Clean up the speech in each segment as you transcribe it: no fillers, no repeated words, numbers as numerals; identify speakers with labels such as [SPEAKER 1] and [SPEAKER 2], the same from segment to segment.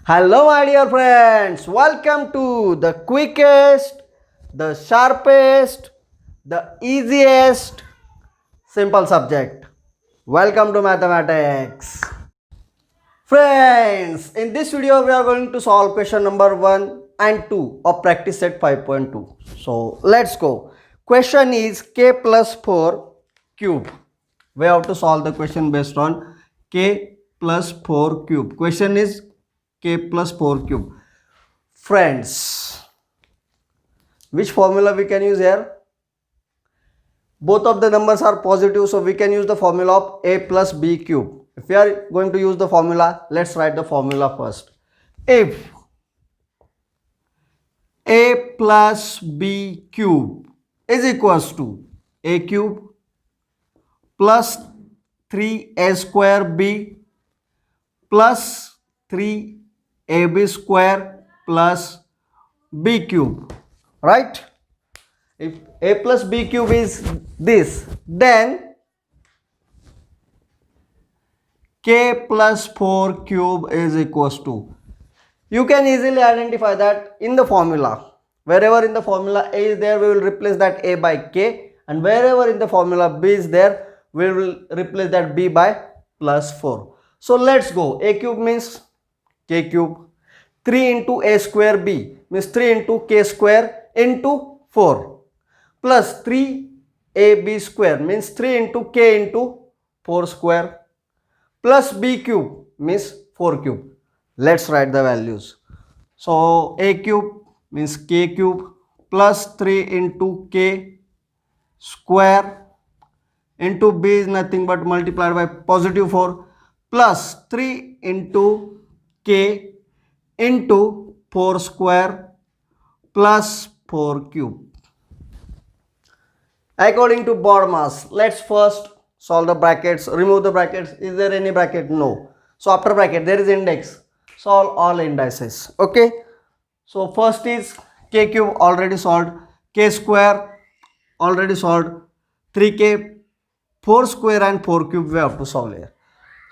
[SPEAKER 1] Hello, my dear friends. Welcome to the quickest, the sharpest, the easiest simple subject. Welcome to mathematics. Friends, in this video, we are going to solve question number 1 and 2 of practice set 5.2. So, let's go. Question is k plus 4 cube. We have to solve the question based on k plus 4 cube. Question is k plus 4 cube. Friends, which formula we can use here? Both of the numbers are positive, so we can use the formula of a plus b cube. If we are going to use the formula, let's write the formula first. If a plus b cube is equals to a cube plus 3a square b plus 3ab square plus b cube, right? If a plus b cube is this, then k plus 4 cube is equals to, you can easily identify that in the formula. Wherever in the formula a is there, we will replace that a by k, and wherever in the formula b is there, we will replace that b by plus 4. So let's go. A cube means k cube, 3 into a square b means 3 into k square into 4, plus 3ab square means 3 into k into 4 square, plus b cube means 4 cube. Let's write the values. So a cube means k cube plus 3 into k square into b is nothing but multiplied by positive 4 plus 3 into k into 4 square plus 4 cube. According to BODMAS, let's first solve the brackets. Remove the brackets. Is there any bracket? No. So after bracket there is index. Solve all indices. Okay. So first is k cube, already solved. K square already solved. 3k, 4 square and 4 cube we have to solve here.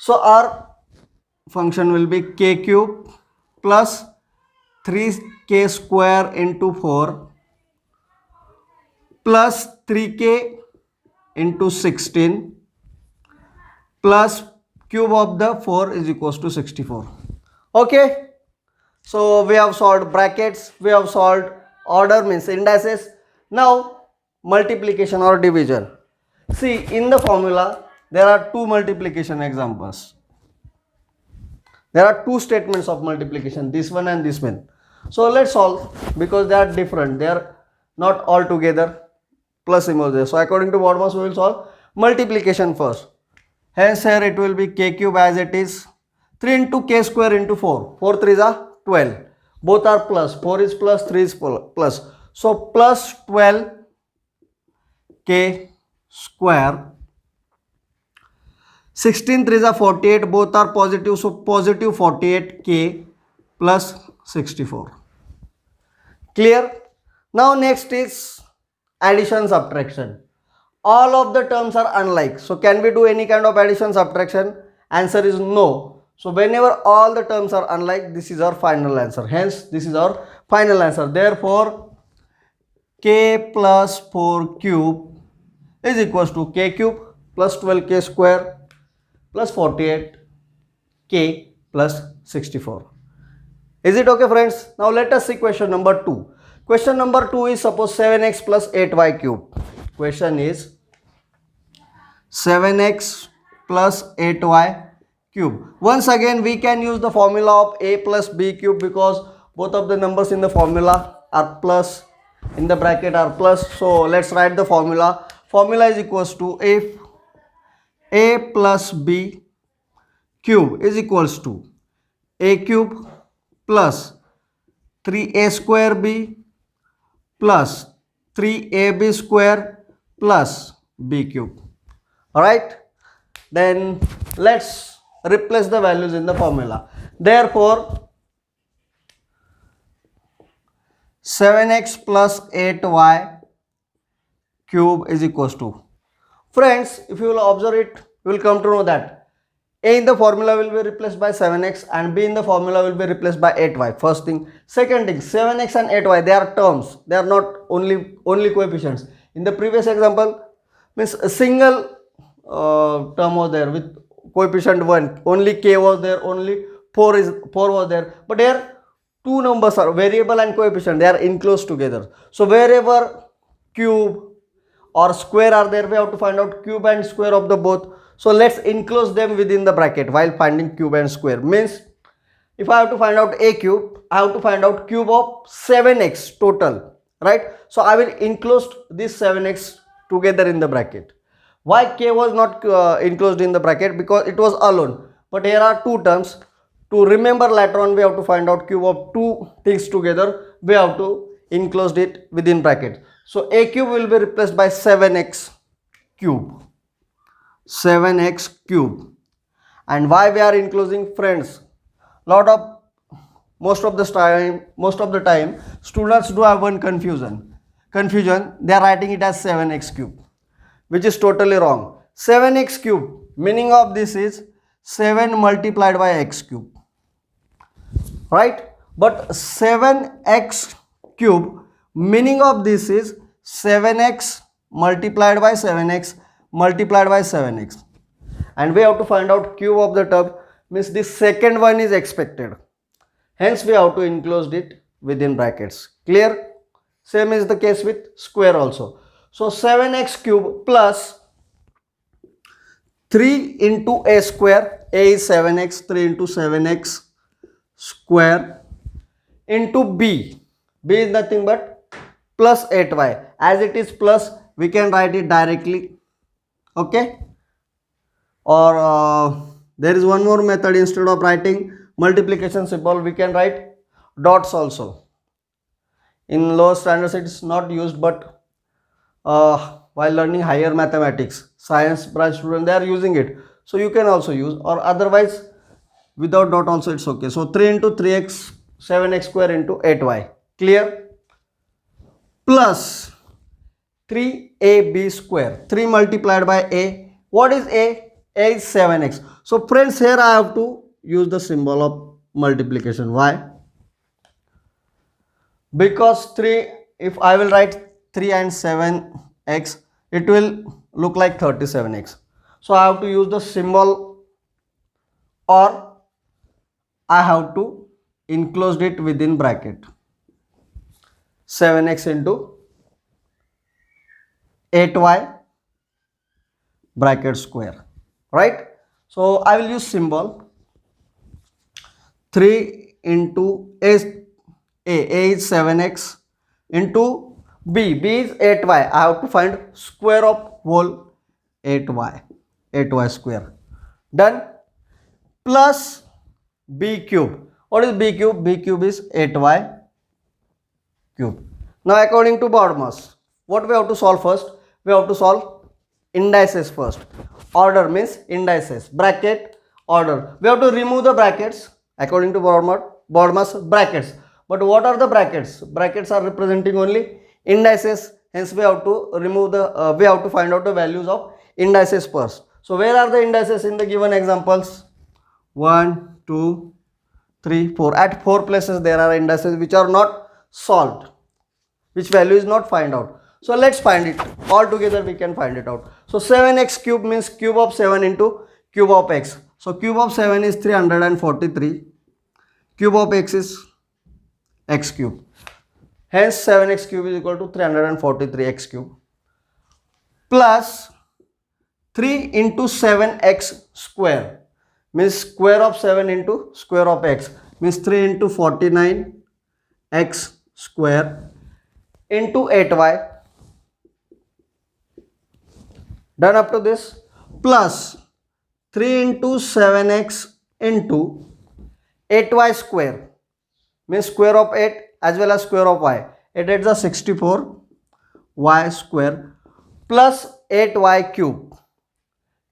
[SPEAKER 1] So our function will be k cube plus 3k square into 4 plus 3k into 16 plus cube of the 4 is equals to 64. Okay. So we have solved brackets, we have solved order means indices. Now multiplication or division. See, in the formula there are two multiplication examples. There are two statements of multiplication, this one and this one. So let's solve because they are different. They are not all together plus emoji. So according to BODMAS we will solve multiplication first. Hence here it will be k cube as it is. 3 into k square into 4. 4 3s are 12. Both are plus. 4 is plus, 3 is plus. So plus 12 k square. 16 3s are 48. Both are positive. So positive 48k plus 64. Clear? Now next is addition subtraction. All of the terms are unlike. So can we do any kind of addition subtraction? Answer is no. So whenever all the terms are unlike, this is our final answer. Hence this is our final answer. Therefore k plus 4 cube is equals to k cube plus 12k square plus 48k plus 64. Is it okay, friends? Now let us see question number 2. Question number 2 is suppose 7x plus 8y cube. Question is 7x plus 8y cube. Once again we can use the formula of a plus b cube because both of the numbers in the formula are plus, in the bracket are plus. So let's write the formula. Formula is equals to if a plus b cube is equals to a cube plus 3a square b plus 3ab square plus b cube. Alright, then let's replace the values in the formula. Therefore 7x plus 8y cube is equals to, friends, if you will observe it, you will come to know that A in the formula will be replaced by 7x and B in the formula will be replaced by 8y. First thing. Second thing, 7x and 8y, they are terms. They are not only coefficients. In the previous example, means a single term was there with coefficient 1. Only k was there, only 4 was there. But here two numbers are variable and coefficient. They are enclosed together. So wherever cube or square are there, we have to find out cube and square of the both. So let's enclose them within the bracket while finding cube and square. Means if I have to find out a cube, I have to find out cube of 7x total, right? So I will enclose this 7x together in the bracket. Why k was not enclosed in the bracket? Because it was alone. But here are two terms. To remember later on, we have to find out cube of two things together. We have to enclose it within bracket. So a cube will be replaced by 7x cube. 7x cube. And why we are enclosing, friends? Most of the time students do have one confusion. They are writing it as 7x cube, which is totally wrong. 7x cube, meaning of this is 7 multiplied by x cube, right? But 7x cube, meaning of this is 7x multiplied by 7x multiplied by 7x. And we have to find out cube of the term, means the second one is expected. Hence we have to enclose it within brackets. Clear? Same is the case with square also. So 7x cube plus 3 into a square. A is 7x, 3 into 7x square into b. B is nothing but plus 8y. As it is plus, we can write it directly. Okay? Or there is one more method. Instead of writing multiplication symbol, we can write dots also. In lower standards it is not used, but while learning higher mathematics, science branch student, they are using it. So you can also use, or otherwise without dot also it's okay. So 3 into 3x, 7x square into 8y. Clear? Plus 3ab square. 3 multiplied by a. What is a? A is 7x. So friends, here I have to use the symbol of multiplication. Why? Because 3, if I will write 3 and 7x, it will look like 37x. So I have to use the symbol, or I have to enclose it within bracket. 7x into 8y bracket square, right? So I will use symbol. 3 into a is 7x into b is 8y. I have to find square of whole 8y square. Done. Plus b cube. What is b cube? B cube is 8y cube. Now according to BODMAS, what we have to solve first? We have to solve indices first. Order means indices. Bracket, order. We have to remove the brackets according to BODMAS, brackets. But what are the brackets? Brackets are representing only indices. Hence we have to remove the, we have to find out the values of indices first. So where are the indices in the given examples? 1, 2, 3, 4. At 4 places there are indices which are not solved, which value is not find out. So let's find it. All together we can find it out. So 7x cube means cube of 7 into cube of x. So cube of 7 is 343. Cube of x is x cube. Hence 7x cube is equal to 343x cube. Plus 3 into 7x square means square of 7 into square of x means 3 into 49 x square into 8y. Done up to this. Plus 3 into 7x into 8y square means square of 8 as well as square of y. 8 8 is 64 y square plus 8y cube.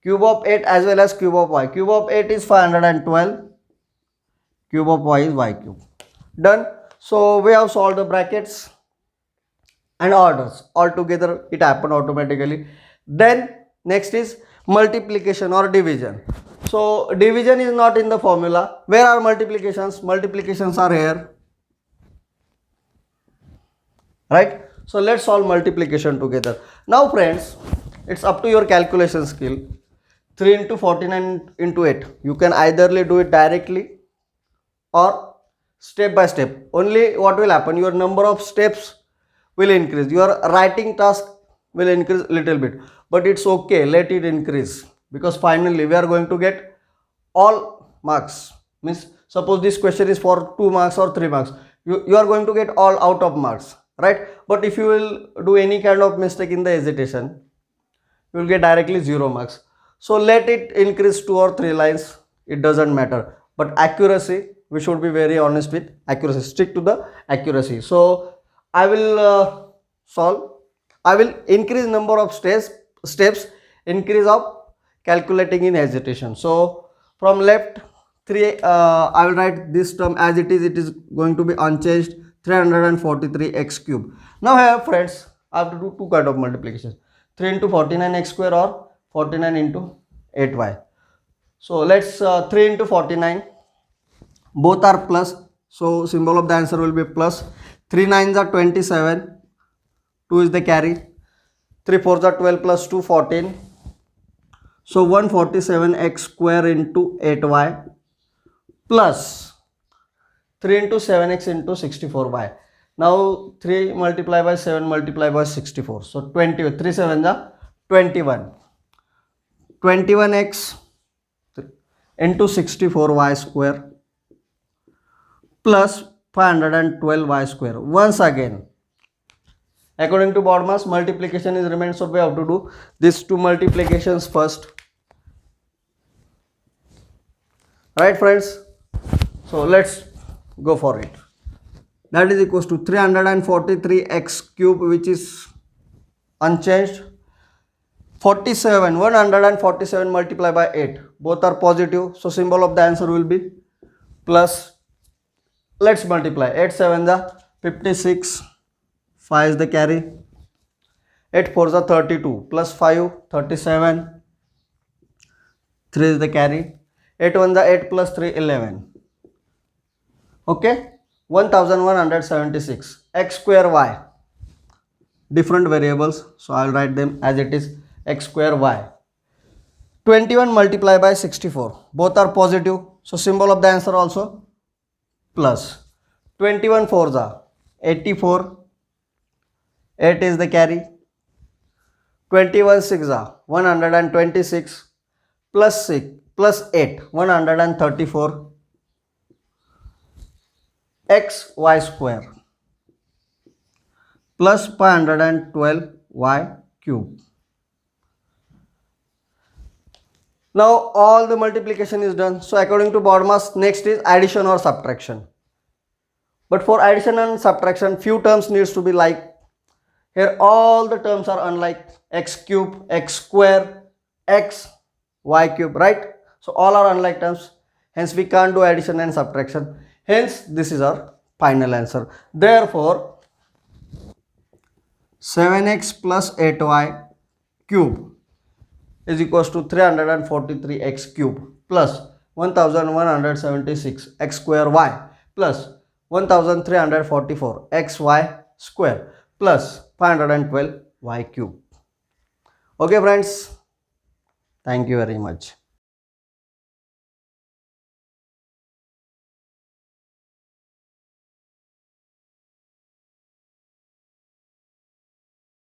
[SPEAKER 1] Cube of 8 as well as cube of y. Cube of 8 is 512. Cube of y is y cube. Done. So we have solved the brackets and orders. All together it happened automatically. Then next is multiplication or division. So division is not in the formula. Where are multiplications? Multiplications are here, right? So let's solve multiplication together. Now friends, it's up to your calculation skill. 3 into 49 into 8. You can either do it directly or step by step. Only what will happen, your number of steps will increase, your writing task will increase little bit, but it's okay, let it increase, because finally we are going to get all marks. Means suppose this question is for 2 marks or 3 marks, you are going to get all out of marks, right? But if you will do any kind of mistake in the hesitation, you will get directly 0 marks. So let it increase 2 or 3 lines, it doesn't matter, but accuracy, we should be very honest with accuracy, stick to the accuracy. So I will I will increase number of steps, increase of calculating in hesitation. So from left 3, I will write this term as it is going to be unchanged, 343x cube. Now here friends, I have to do two kind of multiplications, 3 into 49x square or 49 into 8y. So let's 3 into 49, both are plus, so symbol of the answer will be plus. 3 9s are 27, 2 is the carry, 3 4s are 12 plus 2 14. So 147x square into 8y plus 3 into 7x into 64y. Now 3 multiplied by 7 multiplied by 64. So 20, 3 7s are 21. 21x into 64y square plus 512y square. Once again, according to BODMAS, multiplication is remained, so we have to do these two multiplications first. Right friends? So let's go for it. That is equals to 343x cube, which is unchanged. 47, 147 multiplied by 8. Both are positive, so symbol of the answer will be plus. Let's multiply. 8 7s are 56. 5 is the carry. 8 4s are 32. Plus 5, 37. 3 is the carry. 8 1s are 8 plus 3, 11. Okay. 1176. X square y. Different variables, so I will write them as it is, x square y. 21 multiplied by 64. Both are positive, so symbol of the answer also plus. 21 4s are 84. 8 is the carry. 21 6s are 126 plus 6 plus 8, 134. X y square plus 512 y cube. Now all the multiplication is done. So according to BODMAS, next is addition or subtraction. But for addition and subtraction, few terms needs to be like. Here all the terms are unlike, x cube, x square, x, y cube, right? So all are unlike terms. Hence we can't do addition and subtraction. Hence this is our final answer. Therefore 7x plus 8y cube is equals to 343x cube plus 1176 x square y plus 1344 xy square plus 512 y cube. Okay friends, thank you very much.